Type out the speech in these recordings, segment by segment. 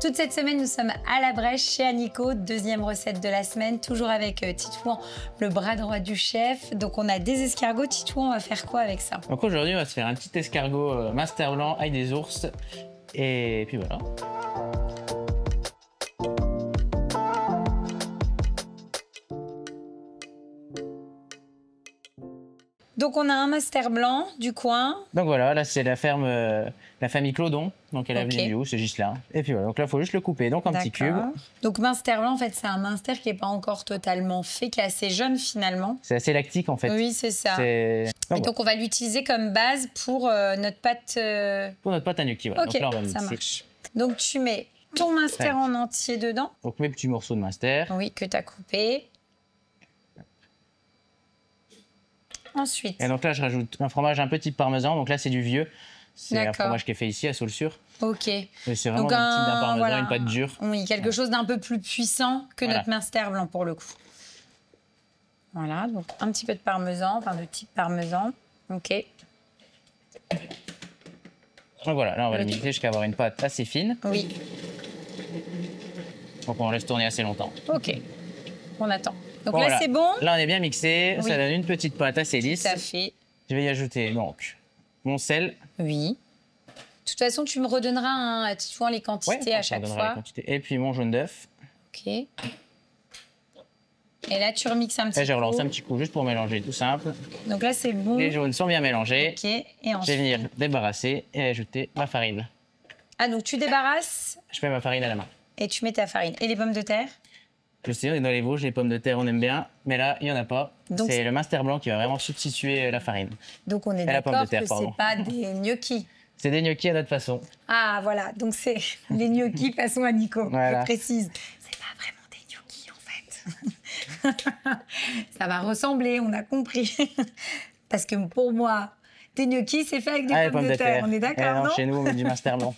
Toute cette semaine, nous sommes à la Brèche chez Aniko, deuxième recette de la semaine, toujours avec Titouan, le bras droit du chef. Donc on a des escargots. Titouan, on va faire quoi avec ça? Donc aujourd'hui, on va se faire un petit escargot master blanc avec des ours. Et puis voilà. Donc on a un master blanc du coin. Donc voilà, là c'est la ferme, la famille Clodon, donc elle a venu du Loup, c'est juste là. Et puis voilà, donc là il faut juste le couper, donc en petits cubes. Donc minster blanc, en fait c'est un minster qui n'est pas encore totalement fait, qui est assez jeune finalement. C'est assez lactique en fait. Oui, c'est ça. Et donc on va l'utiliser comme base pour notre pâte... Pour notre pâte à gnocchi, voilà. Ok, donc là on va mixer. Ça marche. Donc tu mets ton minster en entier dedans. Donc mes petits morceaux de minster. Oui, que tu as coupé. Ensuite. Et donc là, je rajoute un fromage un peu type parmesan. Donc là, c'est du vieux. C'est un fromage qui est fait ici à Saulsure. Ok. C'est vraiment le type d'un parmesan, voilà, une pâte dure. Oui, quelque chose d'un peu plus puissant que notre minster blanc pour le coup. Voilà, donc un petit peu de parmesan, enfin de type parmesan. Ok. Donc voilà, là, on va le mixer jusqu'à avoir une pâte assez fine. Oui. Donc on laisse tourner assez longtemps. Ok. On attend. Donc bon, là, voilà. c'est bon. Là, on est bien mixé. Oui. Ça donne une petite pâte assez lisse. Tout à fait. Je vais y ajouter donc mon sel. Oui. De toute façon, tu me redonneras Titouan les quantités à chaque fois. Et puis mon jaune d'œuf. Ok. Et là, tu remixes un petit peu. Et je relance un petit coup juste pour mélanger, tout simple. Donc là, c'est bon. Les jaunes sont bien mélangés. Ok. Et ensuite, je vais venir débarrasser et ajouter ma farine. Ah, donc tu débarrasses. Je mets ma farine à la main. Et tu mets ta farine. Et les pommes de terre? Je sais, on est dans les Vosges, les pommes de terre, on aime bien. Mais là, il n'y en a pas. C'est le minster blanc qui va vraiment substituer la farine. Donc on est d'accord que ce n'est pas des gnocchis. C'est des gnocchis à notre façon. Ah, voilà. Donc c'est les gnocchis façon Aniko. Voilà. Je précise. C'est pas vraiment des gnocchis, en fait. Ça va ressembler, on a compris. Parce que pour moi, des gnocchis, c'est fait avec des pommes de terre. On est d'accord, non? Chez nous, on met du minster blanc.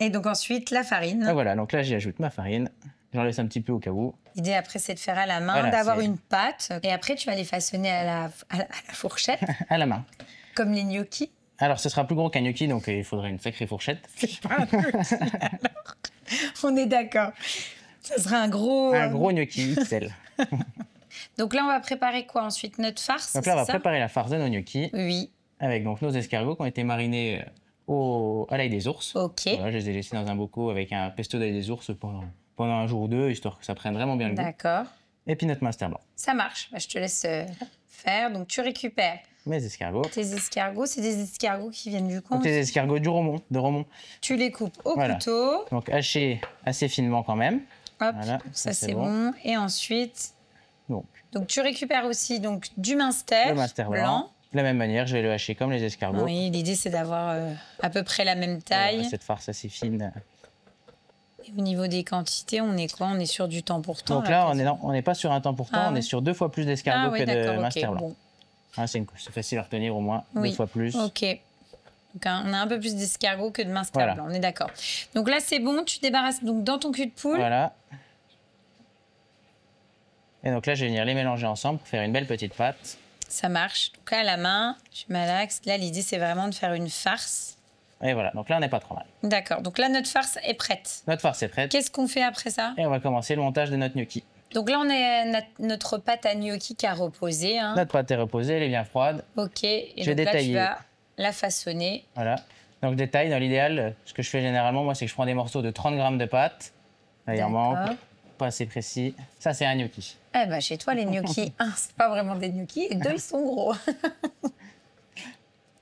Et donc ensuite, la farine. Et voilà, donc là, j'y ajoute ma farine. J'en laisse un petit peu au cas où. L'idée après, c'est de faire à la main, d'avoir une pâte. Et après, tu vas les façonner à la fourchette. À la main. Comme les gnocchis. Alors, ce sera plus gros qu'un gnocchi, donc il faudrait une sacrée fourchette. C'est pas un gnocchi, alors. On est d'accord. Ça sera un gros... Un gros gnocchi XL. Donc là, on va préparer quoi ensuite? Notre farce? Donc là, on va préparer la farce de nos gnocchis. Oui. Avec donc nos escargots qui ont été marinés à l'ail des ours. Ok. Voilà, je les ai laissés dans un bocaux avec un pesto d'ail des ours pendant un jour ou deux, histoire que ça prenne vraiment bien le goût. D'accord. Et puis notre minster blanc. Ça marche. Bah, je te laisse faire. Donc tu récupères mes escargots. Tes escargots, c'est des escargots qui viennent du coin. Donc des escargots de Romont. Tu les coupes au couteau. Donc hachés assez finement quand même. Hop, voilà, ça c'est bon. Et ensuite, donc tu récupères aussi donc du minster, le minster blanc. De la même manière, je vais le hacher comme les escargots. Oui, l'idée c'est d'avoir à peu près la même taille. Voilà, cette farce assez fine. Et au niveau des quantités, on est quoi? On est sur du temps pour temps. Donc là, on n'est pas sur un temps pour temps, on est sur 2 fois plus d'escargots que de minster blanc. Bon. Ah, c'est facile à retenir au moins, 2 fois plus. Ok. Donc on a un peu plus d'escargots que de minster blanc, on est d'accord. Donc là, c'est bon, tu débarrasses donc dans ton cul de poule. Voilà. Et donc là, je vais venir les mélanger ensemble pour faire une belle petite pâte. Ça marche. Donc à la main, tu malaxes. Là, l'idée, c'est vraiment de faire une farce. Et voilà, donc là, on n'est pas trop mal. D'accord, donc là, notre farce est prête. Notre farce est prête. Qu'est-ce qu'on fait après ça? Et on va commencer le montage de notre gnocchi. Donc là, on a notre pâte à gnocchi qui a reposé. Hein. Notre pâte est reposée, elle est bien froide. Ok, et donc là, tu vas la façonner. Voilà. Donc détail, dans l'idéal, ce que je fais généralement, moi, c'est que je prends des morceaux de 30 grammes de pâte. Là, il en manque. Pas assez précis. Ça, c'est un gnocchi. Eh ben, chez toi, les gnocchis, 1, c'est pas vraiment des gnocchis, et 2, ils sont gros.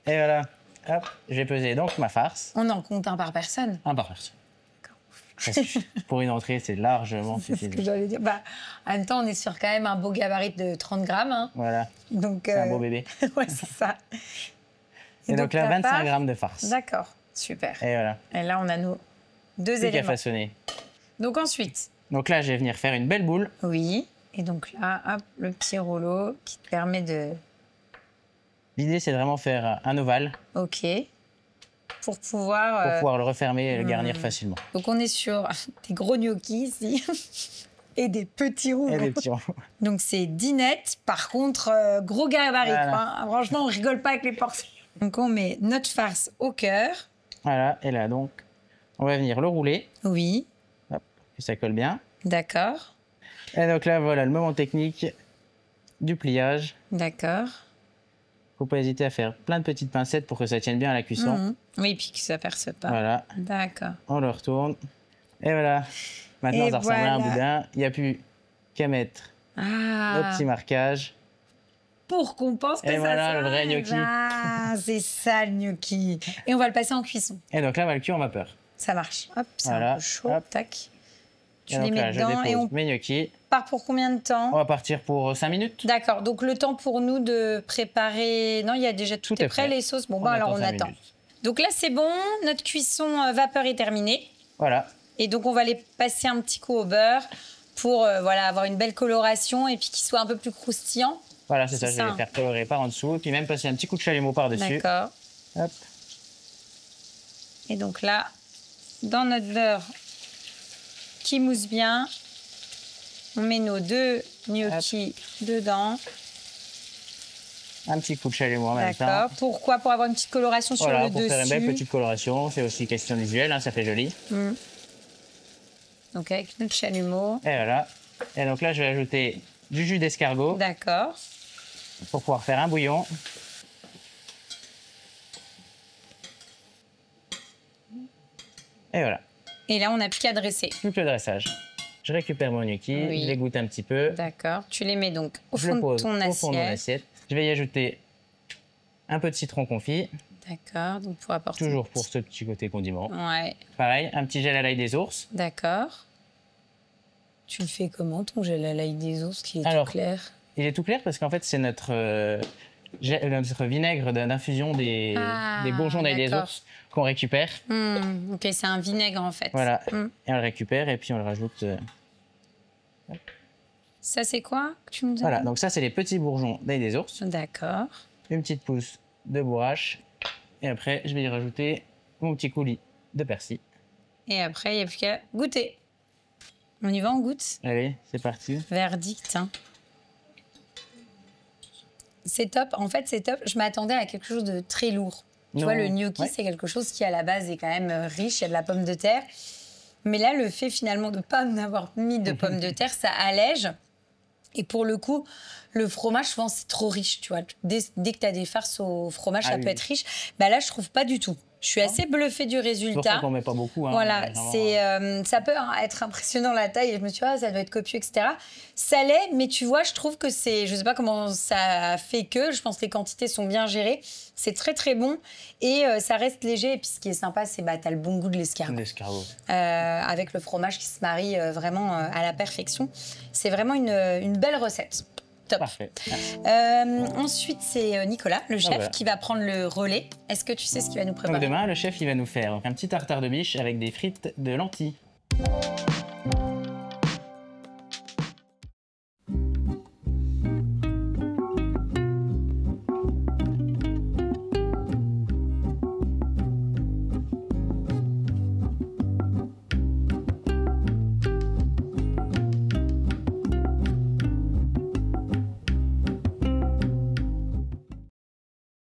Et voilà. Hop, je vais peser donc ma farce. On en compte un par personne? Un par personne. Pour une entrée, c'est largement suffisant. C'est ce que j'allais dire. Bah, en même temps, on est sur quand même un beau gabarit de 30 grammes. Hein. Voilà. C'est un beau bébé. Ouais, c'est ça. Et donc là, 25 grammes de farce. D'accord, super. Et voilà. Et là, on a nos 2 éléments. À façonner. Donc ensuite? Donc là, je vais venir faire une belle boule. Oui. Et donc là, hop, le petit rouleau qui te permet de... L'idée, c'est de vraiment faire un ovale. Ok. Pour pouvoir le refermer et le garnir facilement. Donc on est sur des gros gnocchis ici. Et des petits roues. Et des petits ronds. Donc c'est dinette, par contre, gros gabarit. Voilà. Quoi, hein. Franchement, on rigole pas avec les portions. Donc on met notre farce au cœur. Voilà, et là donc, on va venir le rouler. Oui, Hop, que ça colle bien. d'accord, Et donc là, voilà le moment technique du pliage. d'accord. Faut pas hésiter à faire plein de petites pincettes pour que ça tienne bien à la cuisson. Mhm. Oui, puis que ça perce pas. Voilà, D'accord. on le retourne. Et voilà. Maintenant, Et ça ressemble à un voilà. boudin. Il n'y a plus qu'à mettre nos Ah, petits marquages. pour qu'on pense que Et ça voilà, le vrai s'arrête. gnocchi. Ah, c'est ça le gnocchi. Et on va le passer en cuisson. Et donc là, on va le cuire en vapeur. Ça marche. Hop, c'est Voilà, un peu chaud. hop. Tac. Tu Et les donc mets là, je dedans et dépose on mes gnocchis. part pour combien de temps? On va partir pour 5 minutes. D'accord, donc le temps pour nous de préparer... Non, il y a déjà tout, est prêt, les sauces. Bon, alors on 5 attend. minutes. Donc là, c'est bon, notre cuisson vapeur est terminée. Voilà. Et donc, on va les passer un petit coup au beurre pour voilà, avoir une belle coloration et puis qu'ils soient un peu plus croustillants. Voilà, c'est ça. Je vais ça. les faire colorer par en dessous. Et puis même passer un petit coup de chalumeau par-dessus. D'accord. Hop. Et donc là, dans notre beurre qui mousse bien, on met nos 2 gnocchis dedans. Un petit coup de chalumeau en même temps. D'accord. Pourquoi? Pour avoir une petite coloration sur Voilà, le pour dessus. faire une belle petite coloration. C'est aussi question visuelle, hein, ça fait joli. Donc avec notre chalumeau. Et voilà. Et donc là, je vais ajouter du jus d'escargot D'accord. pour pouvoir faire un bouillon. Et voilà. Et là, on n'a plus qu'à dresser. Plus que le dressage. Je récupère mon gnocchi, Oui. je les goûte un petit peu. D'accord. Tu les mets donc au Je fond le de pose ton au fond de mon assiette. assiette. Je vais y ajouter un peu de citron confit, D'accord. Donc pour apporter. toujours pour ce petit côté condiment. Ouais. Pareil, un petit gel à l'ail des ours. D'accord. Tu le fais comment ton gel à l'ail des ours qui est Alors, tout clair? Il est tout clair parce qu'en fait, c'est notre vinaigre d'infusion des bourgeons d'ail des d'accord. ours qu'on récupère. Ok, c'est un vinaigre en fait. Voilà. Et on le récupère et puis on le rajoute. Ça, c'est quoi que tu nous as Voilà, dit? donc ça, c'est les petits bourgeons d'ail des ours. D'accord. Une petite pousse de bourrache. Et après, je vais y rajouter mon petit coulis de persil. Et après, il n'y a plus qu'à goûter. On y va, on goûte? Allez, c'est parti. Verdict. Hein. C'est top. En fait, c'est top. Je m'attendais à quelque chose de très lourd. Tu Non. vois, le gnocchi, Ouais. c'est quelque chose qui, à la base, est quand même riche. Il y a de la pomme de terre. Mais là, le fait, finalement, de ne pas avoir mis de pommes de terre, ça allège. Et pour le coup, le fromage, souvent, c'est trop riche, tu vois. Dès que tu as des farces au fromage, ça oui. peut être riche. Bah là, je trouve pas du tout. Je suis assez bluffée du C'est pour ça résultat. qu'on met pas beaucoup. Hein, Voilà, vraiment. c'est ça peut être impressionnant la taille. Et je me suis dit, ah, ça doit être copieux, etc. Ça l'est, mais tu vois, je trouve que c'est, je sais pas comment ça fait que. Je pense que les quantités sont bien gérées. C'est très très bon et ça reste léger. Et puis ce qui est sympa, c'est t'as le bon goût de l'escargot. L'escargot. Avec le fromage qui se marie vraiment à la perfection. C'est vraiment une belle recette. Top. Parfait. Merci. Ensuite, c'est Nicolas, le chef, voilà. qui va prendre le relais. Est-ce que tu sais ce qu'il va nous Donc préparer? demain, le chef, il va nous faire un petit tartare de biche avec des frites de lentilles.